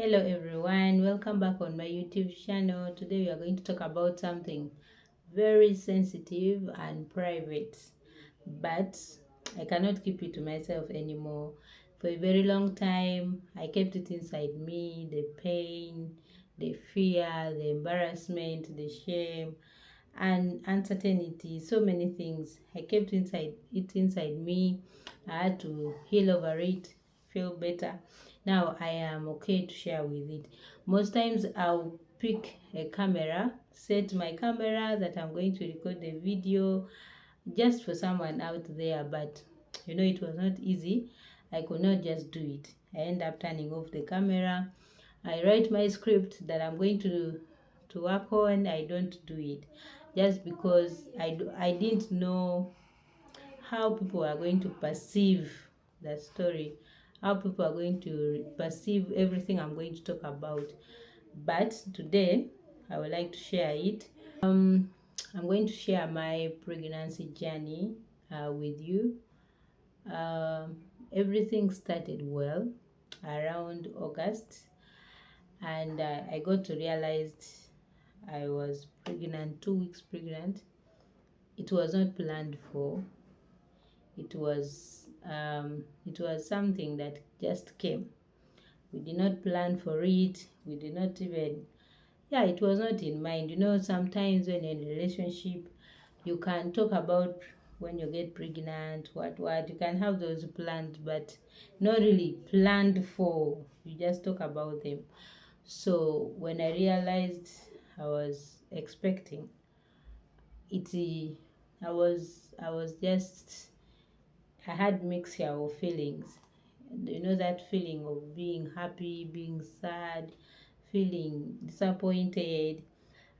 Hello everyone, welcome back on my YouTube channel. Today we are going to talk about something very sensitive and private, but I cannot keep it to myself anymore. For a very long time, I kept it inside me, the pain, the fear, the embarrassment, the shame, and uncertainty, so many things. I kept inside me. I had to heal over it, feel better. Now I am okay to share with it. Most times I'll pick a camera, set my camera that I'm going to record the video just for someone out there, but it was not easy. I could not just do it. I end up turning off the camera. I write my script that I'm going to work on. I don't do it just because I didn't know how people are going to perceive the story, how people are going to perceive everything I'm going to talk about. But today I would like to share it. I'm going to share my pregnancy journey with you. Everything started well around August, and I got to realize I was pregnant, 2 weeks pregnant. It was not planned for. It was something that just came. We did not plan for it. We did not even, yeah, it was not in mind. Sometimes when you're in a relationship, you can talk about when you get pregnant, what you can have those plans, but not really planned for. You just talk about them. So when I realized I was expecting it, I was just, I had mixture of feelings. That feeling of being happy, being sad, feeling disappointed,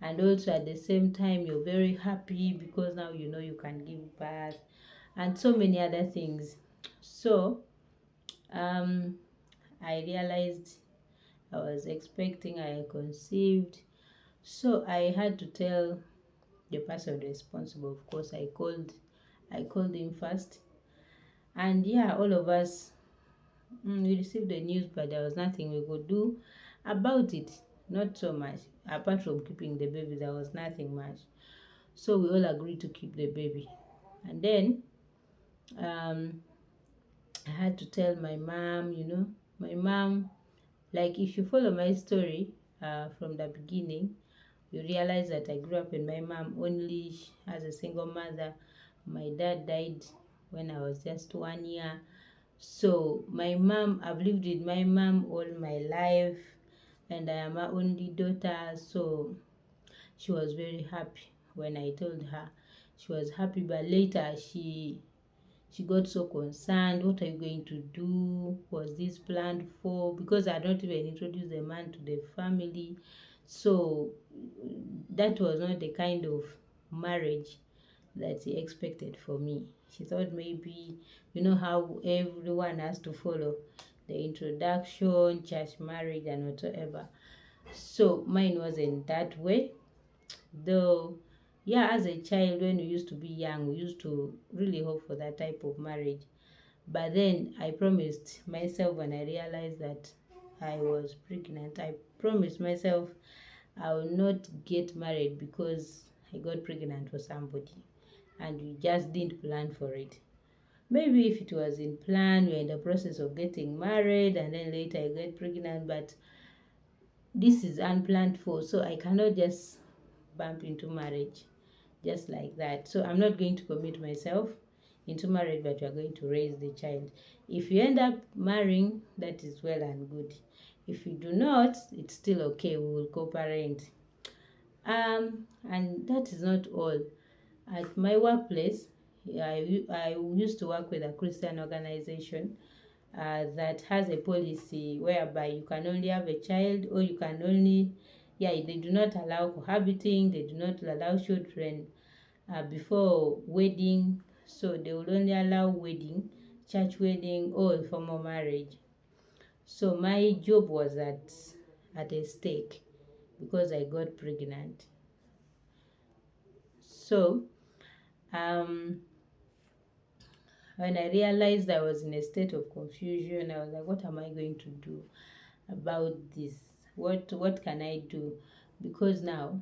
and also at the same time you're very happy because now you can give birth, and so many other things. So um I realized I was expecting, I conceived. So I had to tell the person responsible. Of course, I called him first, and yeah, all of us, we received the news, but there was nothing we could do about it. Not so much. Apart from keeping the baby, there was nothing much. So we all agreed to keep the baby. And then um, I had to tell my mom. My mom, like, if you follow my story from the beginning, you realize that I grew up with my mom only as a single mother. My dad died when I was just 1 year. So I've lived with my mom all my life, and I am her only daughter. So she was very happy when I told her. She was happy, but later she got so concerned. What are you going to do? Was this planned for? Because I don't even introduce the man to the family. So that was not the kind of marriage that he expected for me. She thought maybe, how everyone has to follow the introduction, church marriage, and whatever. So mine wasn't that way. Though, yeah, as a child, when we used to be young, we used to really hope for that type of marriage. But then I promised myself, when I realized that I was pregnant, I promised myself I will not get married because I got pregnant for somebody and we just didn't plan for it. Maybe if it was in plan, we're in the process of getting married and then later I get pregnant, but this is unplanned for, so I cannot just bump into marriage just like that. So I'm not going to commit myself into marriage, but we are going to raise the child. If you end up marrying, that is well and good. If you do not, it's still okay. We will co-parent. And that is not all. At my workplace, I used to work with a Christian organization that has a policy whereby you can only have a child, or you can only, yeah, they do not allow cohabiting, they do not allow children before wedding. So they will only allow wedding, church wedding, or a formal marriage. So my job was at a stake because I got pregnant. So um when I realized I was in a state of confusion, I was like, what am I going to do? about this. What can I do? Because now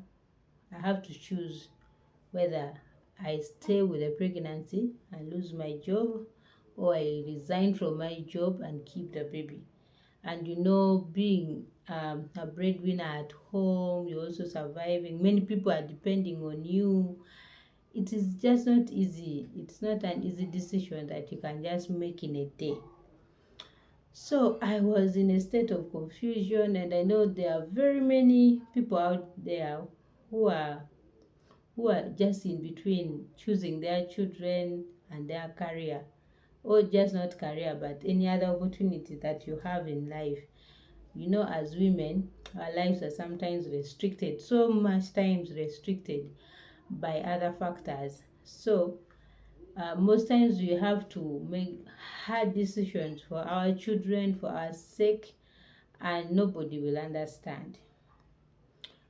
I have to choose whether I stay with the pregnancy and lose my job, or I resign from my job and keep the baby. And being a breadwinner at home, you're also surviving. Many people are depending on you. It is just not easy. It's not an easy decision that you can just make in a day. So I was in a state of confusion, and I know there are very many people out there who are just in between choosing their children and their career, or just not career but any other opportunity that you have in life. As women, our lives are sometimes restricted, so much times restricted by other factors. So most times we have to make hard decisions for our children, for our sake, and nobody will understand.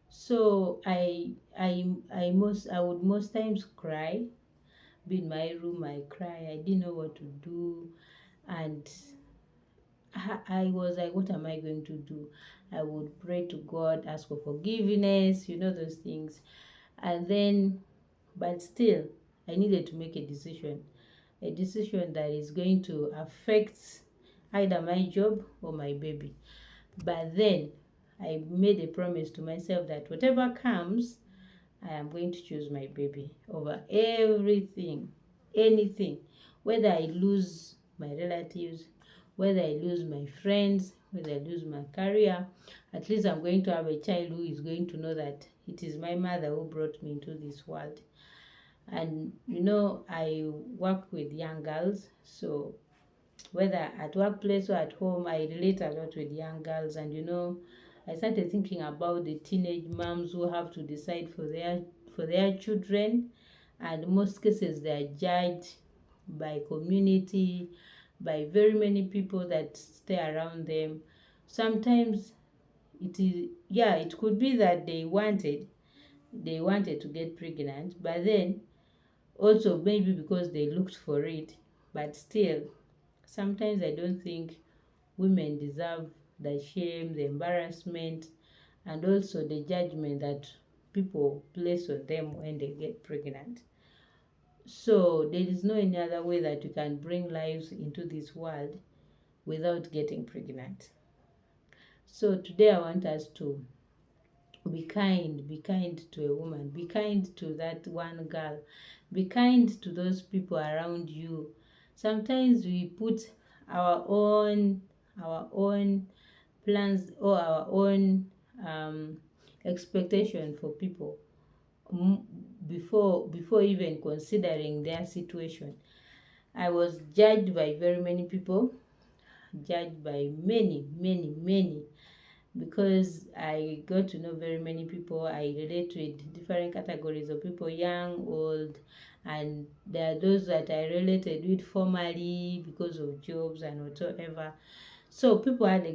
So I would most times cry, be in my room, I cry, I didn't know what to do. And I was like, what am I going to do? I would pray to God, ask for forgiveness, those things. And then, but still, I needed to make a decision that is going to affect either my job or my baby. But then I made a promise to myself that whatever comes, I am going to choose my baby over everything, anything. Whether I lose my relatives, whether I lose my friends, whether I lose my career, at least I'm going to have a child who is going to know that it is my mother who brought me into this world. And I work with young girls, so whether at workplace or at home, I relate a lot with young girls. And I started thinking about the teenage moms who have to decide for their children, and in most cases they are judged by community, by very many people that stay around them. Sometimes it could be that they wanted to get pregnant, but then also maybe because they looked for it. But still, sometimes I don't think women deserve the shame, the embarrassment, and also the judgment that people place on them when they get pregnant. So there is no any other way that you can bring lives into this world without getting pregnant. So today I want us to be kind to a woman, be kind to that one girl, be kind to those people around you. Sometimes we put our own plans or our own expectation for people, mm, before even considering their situation. I was judged by very many people, judged by many, many, many, because I got to know very many people. I relate with different categories of people, young, old, and there are those that I related with formally because of jobs and whatsoever. So people had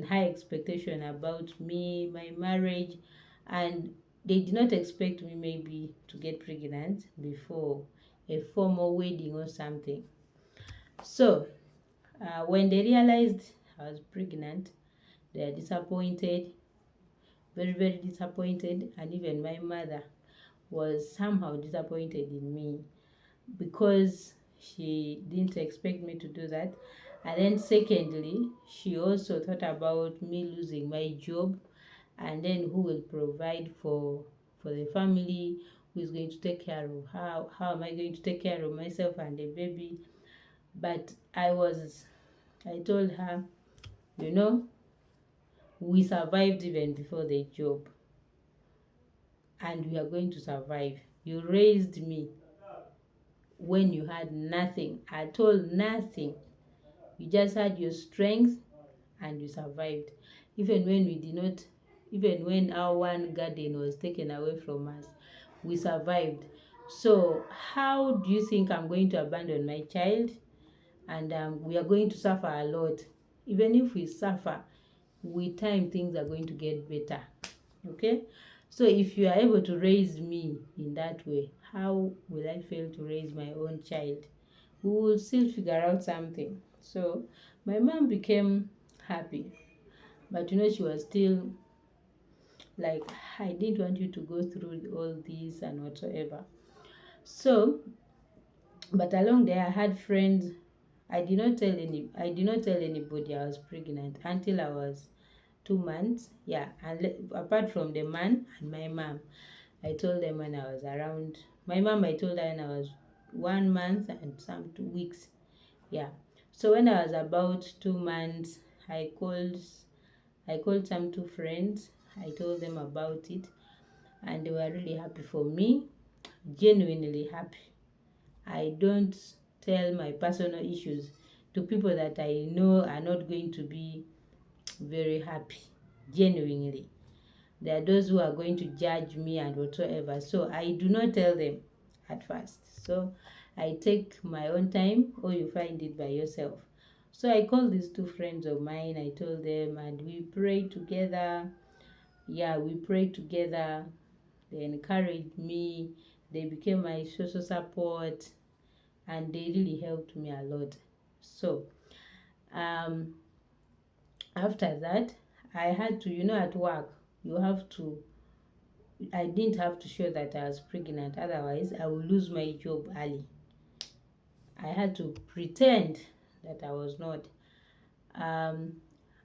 high expectation about me, my marriage, and they did not expect me maybe to get pregnant before a formal wedding or something. So when they realized I was pregnant, they are disappointed, very, very disappointed, and even my mother was somehow disappointed in me because she didn't expect me to do that. And then, secondly, she also thought about me losing my job, and then who will provide for the family, who is going to take care of how am I going to take care of myself and the baby. But I told her, you know, we survived even before the job, and we are going to survive. You raised me when you had nothing at all, nothing. You just had your strength and you survived. Even when we did not, even when our one garden was taken away from us, we survived. So, how do you think I'm going to abandon my child? And we are going to suffer a lot. Even if we suffer, with time things are going to get better. Okay? So, if you are able to raise me in that way, how will I fail to raise my own child? We will still figure out something. So my mom became happy, But she was still like, I didn't want you to go through all this and whatsoever. So, but along there, I had friends. I did not tell anybody I was pregnant until I was 2 months. Yeah, and apart from the man and my mom, I told them when I was around. My mom, I told her when I was 1 month and some 2 weeks. Yeah. So when I was about 2 months, I called I called some two friends. I told them about it, and they were really happy for me, genuinely happy. I don't tell my personal issues to people that I know are not going to be very happy, genuinely. There are those who are going to judge me and whatsoever. So I do not tell them at first. So I take my own time, or you find it by yourself. So I called these two friends of mine. I told them, and we prayed together. Yeah, we prayed together. They encouraged me. They became my social support, and they really helped me a lot. So um, after that, I had to, at work, you have to I didn't have to show that I was pregnant, otherwise I would lose my job early. I had to pretend that I was not. Um,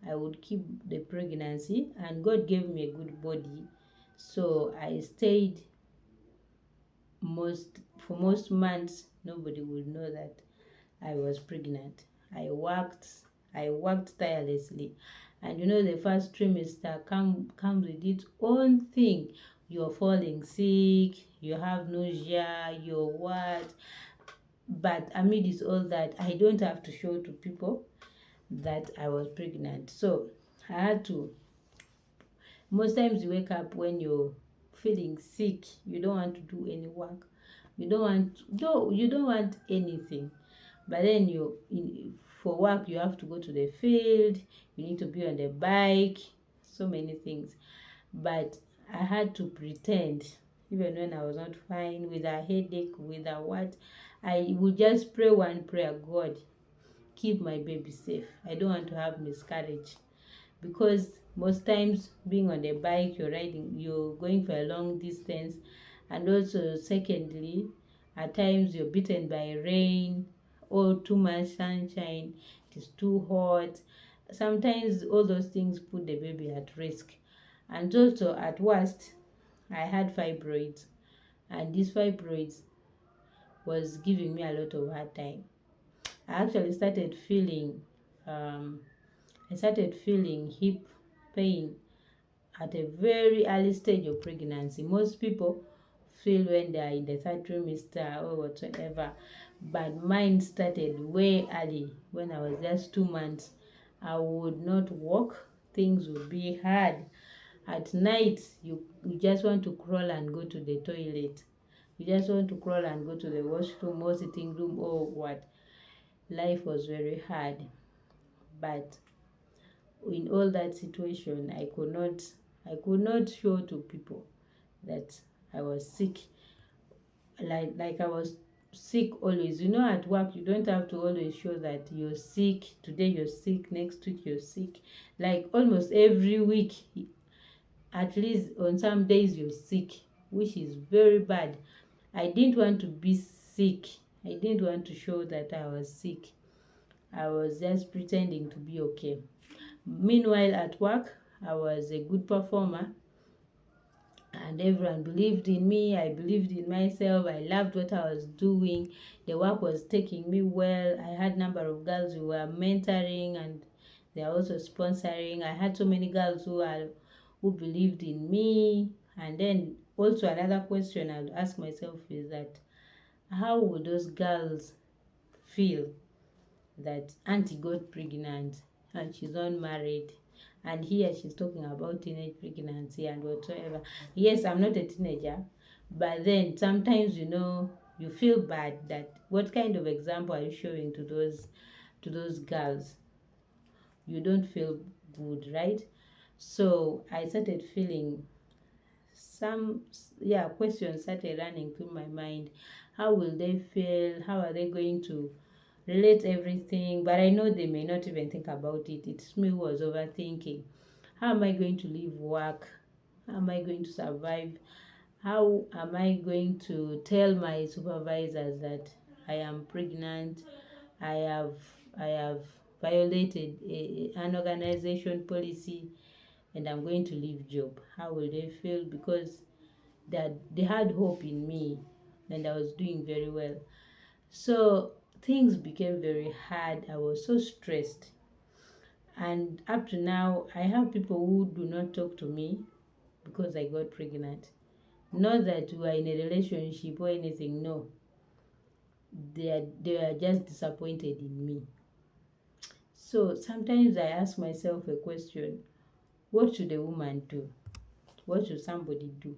I would keep the pregnancy, and God gave me a good body, so I stayed most months. Nobody would know that I was pregnant. I worked tirelessly. And the first trimester comes with its own thing. You're falling sick, you have nausea, you're what. But amidst all that, I don't have to show to people that I was pregnant. So I had to. Most times you wake up when you're feeling sick, you don't want to do any work. You don't want anything. But then for work, you have to go to the field, you need to be on the bike, so many things. But I had to pretend, even when I was not fine, with a headache, with a what. I would just pray one prayer: God, keep my baby safe. I don't want to have miscarriage, because most times being on the bike, you're going for a long distance. And also, secondly, at times you're beaten by rain or too much sunshine, it is too hot. Sometimes all those things put the baby at risk. And also, at worst, I had fibroids, and these fibroids was giving me a lot of hard time. I actually um started feeling hip pain at a very early stage of pregnancy. Most people feel when they are in the third trimester or whatsoever, but mine started way early. When I was just 2 months, I would not walk, things would be hard. At night, you just want to crawl and go to the toilet. You just want to crawl and go to the washroom or sitting room or what. Life was very hard. But in all that situation, I could not show to people that I was sick. Like I was sick always. At work, you don't have to always show that you're sick. Today you're sick, next week you're sick. Like almost every week, at least on some days you're sick, which is very bad. I didn't want to be sick. I didn't want to show that I was sick. I was just pretending to be okay. Meanwhile, at work, I was a good performer, and everyone believed in me. I believed in myself. I loved what I was doing. The work was taking me well. I had number of girls who were mentoring, and they are also sponsoring. I had so many girls who believed in me. And then also another question I would ask myself is that, how would those girls feel that auntie got pregnant and she's unmarried, and here she's talking about teenage pregnancy and whatsoever. Yes, I'm not a teenager, but then sometimes you feel bad that what kind of example are you showing to those girls? You don't feel good, right? So I started feeling some, yeah, questions started running through my mind. How will they feel? How are they going to relate everything? But I know they may not even think about it. It's me who was overthinking. How am I going to leave work? How am I going to survive? How am I going to tell my supervisors that I am pregnant? I have I have violated an organization policy and I'm going to leave job. How will they feel? Because they had hope in me and I was doing very well. So things became very hard. I was so stressed. And up to now, I have people who do not talk to me because I got pregnant. Not that we are in a relationship or anything, no. They are just disappointed in me. So sometimes I ask myself a question: what should a woman do? What should somebody do?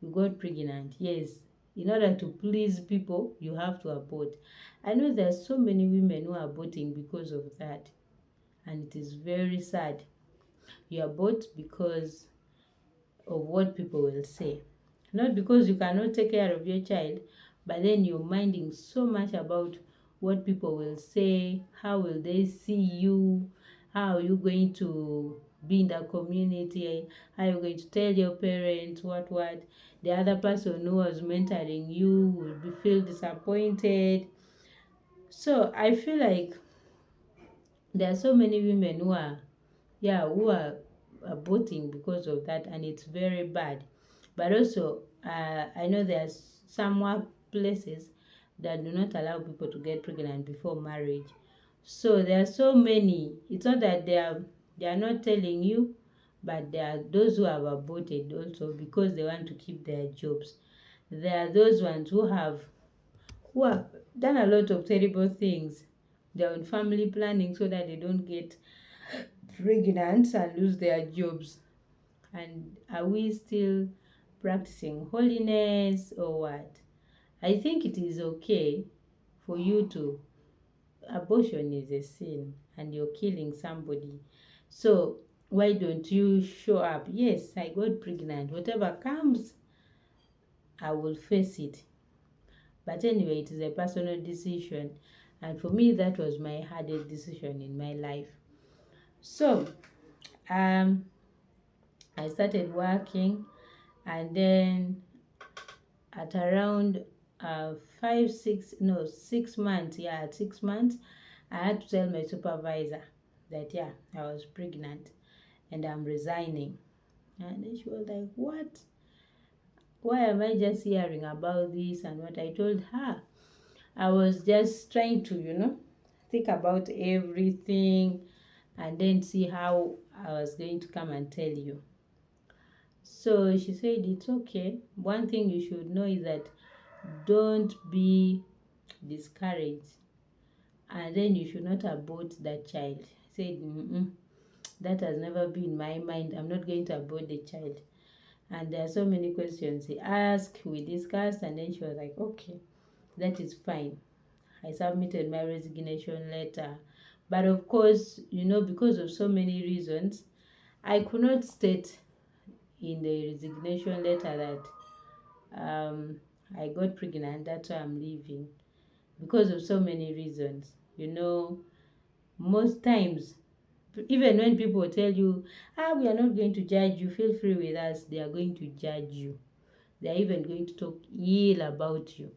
You got pregnant, yes. In order to please people, you have to abort. I know there are so many women who are aborting because of that, and it is very sad. You abort because of what people will say. Not because you cannot take care of your child, but then you're minding so much about what people will say, how will they see you, how are you going to be in the community, how are you going to tell your parents what the other person who was mentoring you will feel disappointed. So I feel like there are so many women who are aborting because of that, and it's very bad. But also, I know there's some workplaces that do not allow people to get pregnant before marriage. So there are so many. It's not that they are not telling you, but there are those who have aborted also because they want to keep their jobs. There are those ones who have done a lot of terrible things. They're on family planning so that they don't get pregnant and lose their jobs. And are we still practicing holiness or what? I think it is okay for you to, abortion is a sin and you're killing somebody. So why don't you show up? Yes, I got pregnant. Whatever comes, I will face it. But anyway, it is a personal decision. And for me, that was my hardest decision in my life. So, um, I started working, and then at around 6 months, yeah, at 6 months, I had to tell my supervisor that, yeah, I was pregnant and I'm resigning. And then she was like, what? Why am I just hearing about this? And what I told her, I was just trying to, think about everything and then see how I was going to come and tell you. So she said, it's okay. One thing you should know is that don't be discouraged, and then you should not abort that child. I said, that has never been my mind. I'm not going to abort the child. And there are so many questions he asked, we discussed, and then she was like, okay, that is fine. I submitted my resignation letter. But of course, because of so many reasons, I could not state in the resignation letter that I got pregnant, that's why I'm leaving. Because of so many reasons. Most times, even when people tell you, we are not going to judge you, feel free with us, they are going to judge you. They are even going to talk ill about you.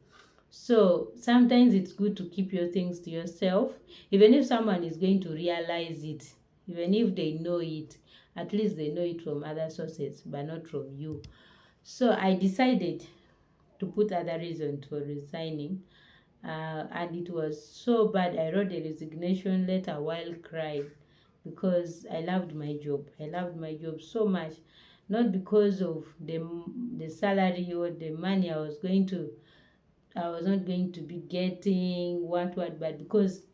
So sometimes it's good to keep your things to yourself, even if someone is going to realize it, even if they know it, at least they know it from other sources, but not from you. So I decided to put other reasons for resigning. And it was so bad. I wrote a resignation letter while crying because I loved my job. I loved my job so much, not because of the salary or the money I was not going to be getting but because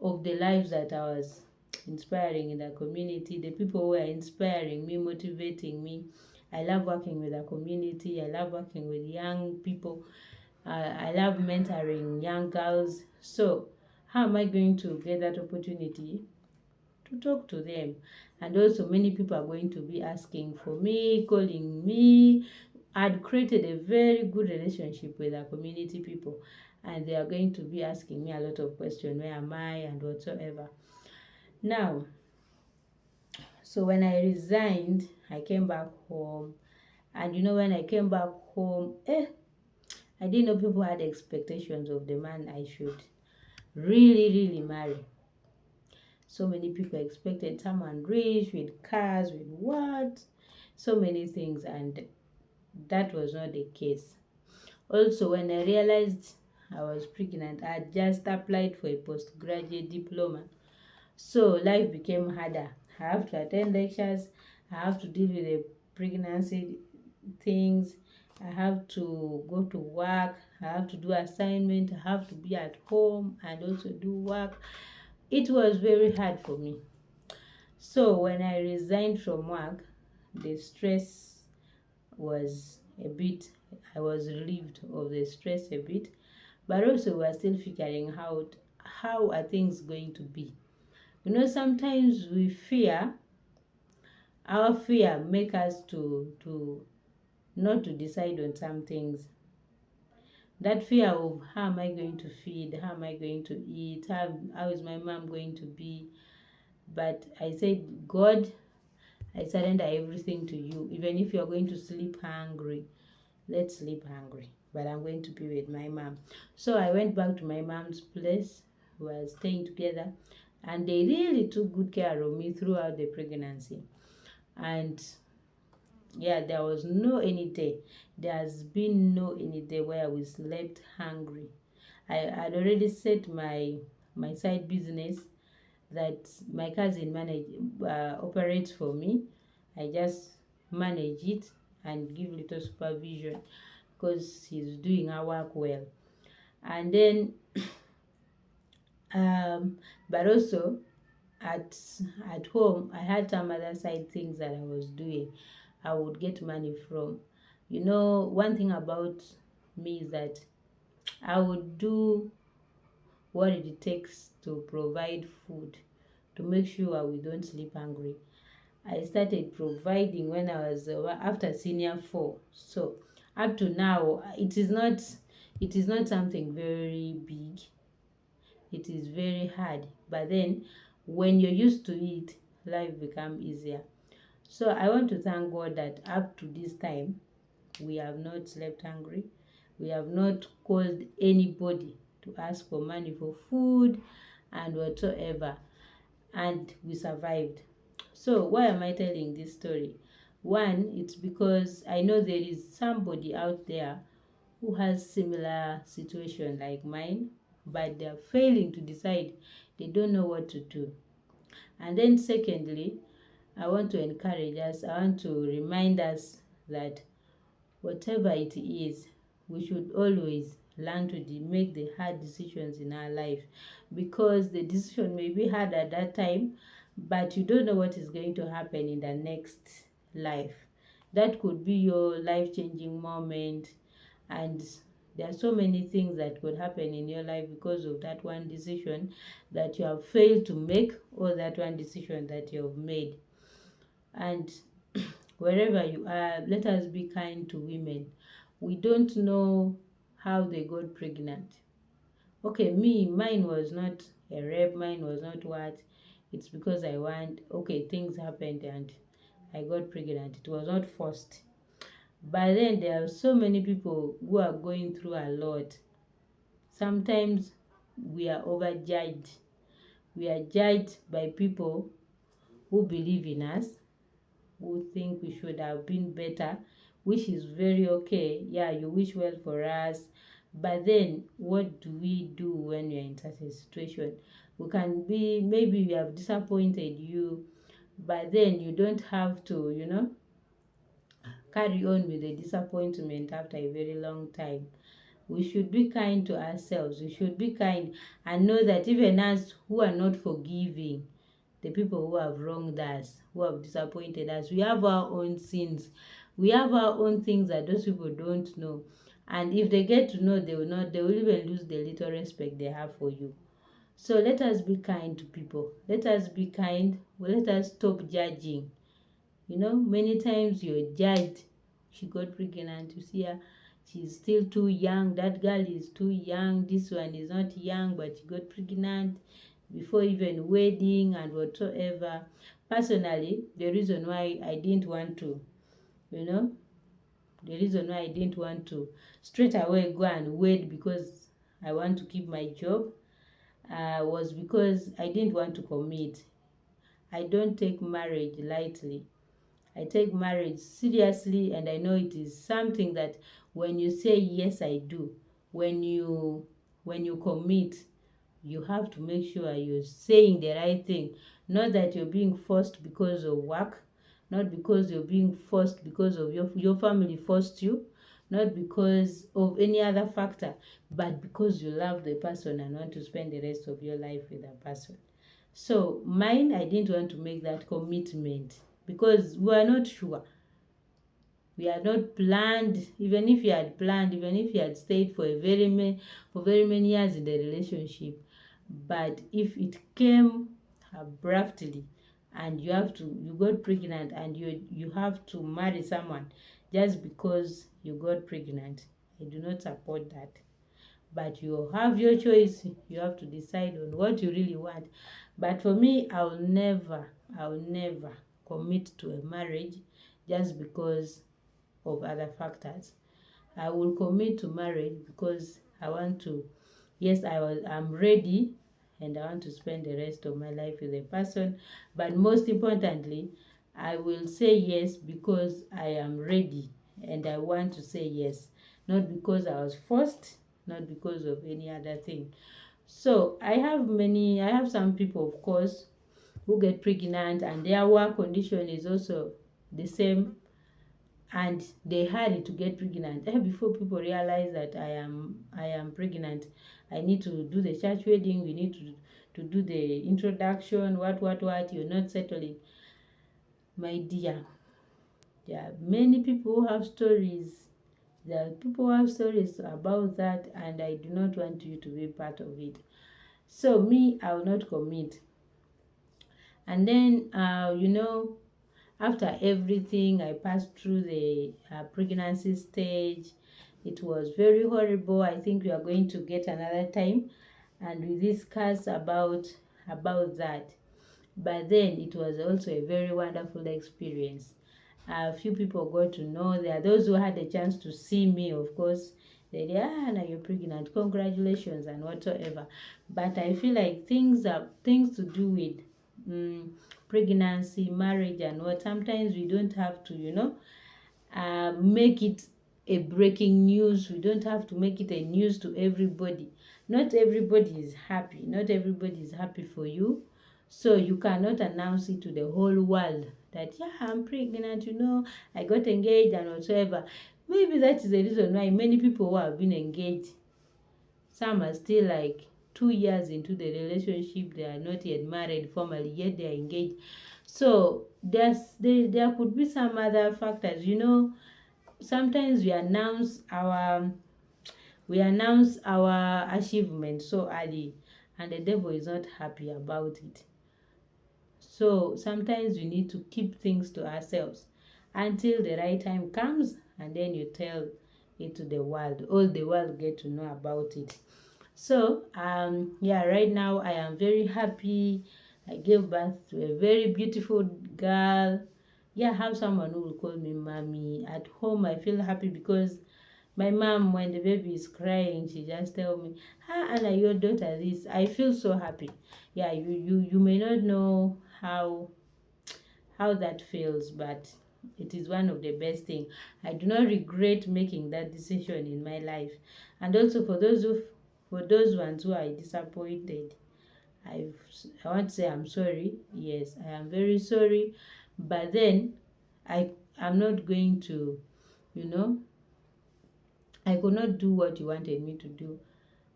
of the lives that I was inspiring in the community, the people who are inspiring me, motivating me. I love working with the community. I love working with young people. I love mentoring young girls. So, how am I going to get that opportunity to talk to them? And also, many people are going to be asking for me, calling me. I'd created a very good relationship with our community people, and they are going to be asking me a lot of questions: where am I, and whatsoever. Now, So when I resigned, I came back home. And when I came back home, I didn't know people had expectations of the man I should really, really marry. So many people expected someone rich with cars, with what? So many things, and that was not the case. Also, when I realized I was pregnant, I had just applied for a postgraduate diploma. So life became harder. I have to attend lectures, I have to deal with the pregnancy things, I have to go to work, I have to do assignment, I have to be at home and also do work. It was very hard for me. So when I resigned from work, the stress was a bit, I was relieved of the stress a bit, but also we're still figuring out how are things going to be. Sometimes we fear, our fear make us to not to decide on some things. That fear of how am I going to feed, how am I going to eat, how is my mom going to be. But I said, God, I surrender everything to you. Even if you're going to sleep hungry, let's sleep hungry. But I'm going to be with my mom. So I went back to my mom's place. We were staying together. And they really took good care of me throughout the pregnancy. And yeah, there was no any day. There has been no any day where we slept hungry. I had already set my side business that my cousin operates for me. I just manage it and give little supervision because he's doing our work well. And then, but also at at home, I had some other side things that I was doing. I would get money from. One thing about me is that I would do what it takes to provide food to make sure we don't sleep hungry. I started providing when I was after senior four. So up to now, it is not something very big. It is very hard. But then when you're used to it, life become easier. So I want to thank God that up to this time we have not slept hungry. We have not called anybody to ask for money for food and whatsoever, and we survived. So why am I telling this story? One, it's because I know there is somebody out there who has similar situation like mine, but they are failing to decide. They don't know what to do. And then secondly, I want to encourage us, I want to remind us that whatever it is, we should always learn to make the hard decisions in our life, because the decision may be hard at that time, but you don't know what is going to happen in the next life. That could be your life changing moment, and there are so many things that could happen in your life because of that one decision that you have failed to make, or that one decision that you have made. And wherever you are, let us be kind to women. We don't know how they got pregnant. Okay, mine was not a rape, mine was not what. It's because okay, things happened and I got pregnant. It was not forced. But then there are so many people who are going through a lot. Sometimes we are overjudged. We are judged by people who believe in us, who think we should have been better, which is very okay. Yeah, you wish well for us. But then, what do we do when we are in such a situation? We can be, maybe we have disappointed you, but then you don't have to, carry on with the disappointment after a very long time. We should be kind to ourselves. We should be kind and know that even us who are not forgiving, the people who have wronged us, who have disappointed us, we have our own sins. We have our own things that those people don't know. And if they get to know, they will even lose the little respect they have for you. So let us be kind to people. Let us be kind. Let us stop judging. Many times you're judged. She got pregnant, you see her, she's still too young. That girl is too young. This one is not young, but she got pregnant before even wedding and whatsoever. Personally, the reason why I didn't want to, you know, the reason why I didn't want to straight away go and wait because I want to keep my job was because I didn't want to commit. I don't take marriage lightly. I take marriage seriously, and I know it is something that when you say yes I do, when you commit, you have to make sure you're saying the right thing. Not that you're being forced because of work, not because you're being forced because of your family forced you, not because of any other factor, but because you love the person and want to spend the rest of your life with that person. So mine, I didn't want to make that commitment because we are not sure. We had not planned. Even if you had planned, even if you had stayed for for very many years in the relationship, but if it came abruptly and you got pregnant and you have to marry someone just because you got pregnant, I do not support that. But you have your choice. You have to decide on what you really want. But for me, I will never commit to a marriage just because of other factors. I will commit to marriage because I want to, yes, I'm ready, and I want to spend the rest of my life with a person. But most importantly, I will say yes because I am ready and I want to say yes, not because I was forced, not because of any other thing. So I have some people, of course, who get pregnant and their work condition is also the same, and they hurry to get pregnant. Before people realize that I am pregnant, I need to do the church wedding, we need to do the introduction, what, you're not settling. My dear, there are many people who have stories. There are people who have stories about that, and I do not want you to be part of it. So me, I will not commit. And then after everything I passed through the pregnancy stage, it was very horrible. I think we are going to get another time and we discuss about that. But then it was also a very wonderful experience. A few people got to know. There are those who had a chance to see me, of course. They said, now you're pregnant, congratulations, and whatsoever. But I feel like things to do with um, pregnancy, marriage, and what. Sometimes we don't have to, make it a breaking news. We don't have to make it a news to everybody. Not everybody is happy. Not everybody is happy for you. So you cannot announce it to the whole world that, yeah, I'm pregnant, I got engaged and whatsoever. Maybe that is the reason why many people who have been engaged, some are still like 2 years into the relationship, they are not yet married formally, yet they are engaged. So there could be some other factors. Sometimes we announce our achievement so early, and the devil is not happy about it. So sometimes we need to keep things to ourselves until the right time comes, and then you tell it to the world. All the world get to know about it. So yeah, right now I am very happy. I gave birth to a very beautiful girl. Yeah, I have someone who will call me mommy. At home I feel happy because my mom, when the baby is crying, she just tell me, Anna, your daughter this. I feel so happy. Yeah, you may not know how that feels, but it is one of the best thing. I do not regret making that decision in my life. And also for those ones who are disappointed, I want to say I'm sorry. Yes, I am very sorry. But then I'm not going to, you know, I could not do what you wanted me to do.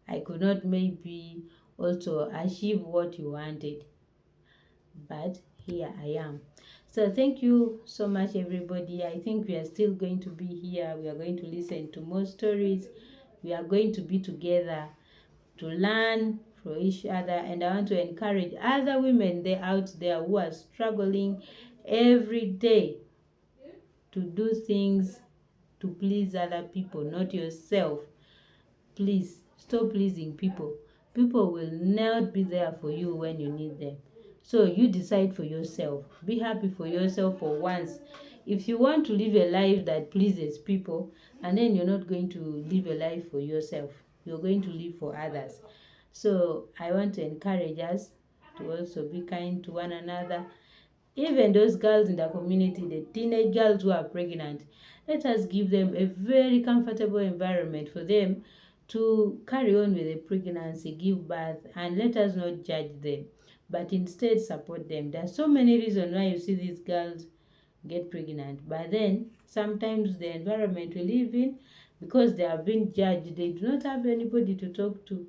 I could not maybe also achieve what you wanted. But here I am. So thank you so much, everybody. I think we are still going to be here. We are going to listen to more stories. We are going to be together to learn from each other. And I want to encourage other women there out there who are struggling every day to do things to please other people, not yourself. Please stop pleasing people. People will not be there for you when you need them. So you decide for yourself. Be happy for yourself for once. If you want to live a life that pleases people, and then you're not going to live a life for yourself, you're going to live for others. So I want to encourage us to also be kind to one another. Even those girls in the community, the teenage girls who are pregnant, let us give them a very comfortable environment for them to carry on with the pregnancy, give birth, and let us not judge them, but instead support them. There are so many reasons why you see these girls get pregnant, but then sometimes the environment we live in, because they are being judged, they do not have anybody to talk to.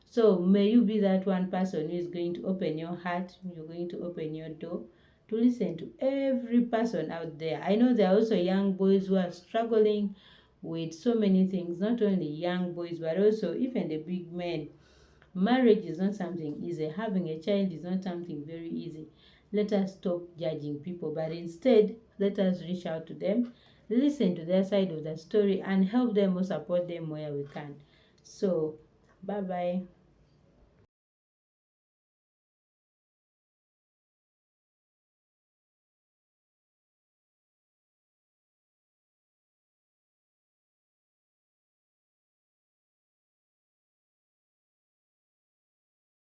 So may you be that one person who is going to open your heart, you're going to open your door to listen to every person out there. I know there are also young boys who are struggling with so many things, not only young boys, but also even the big men. Marriage is not something easy. Having a child is not something very easy. Let us stop judging people, but instead, let us reach out to them, listen to their side of the story, and help them or support them where we can. So, bye bye.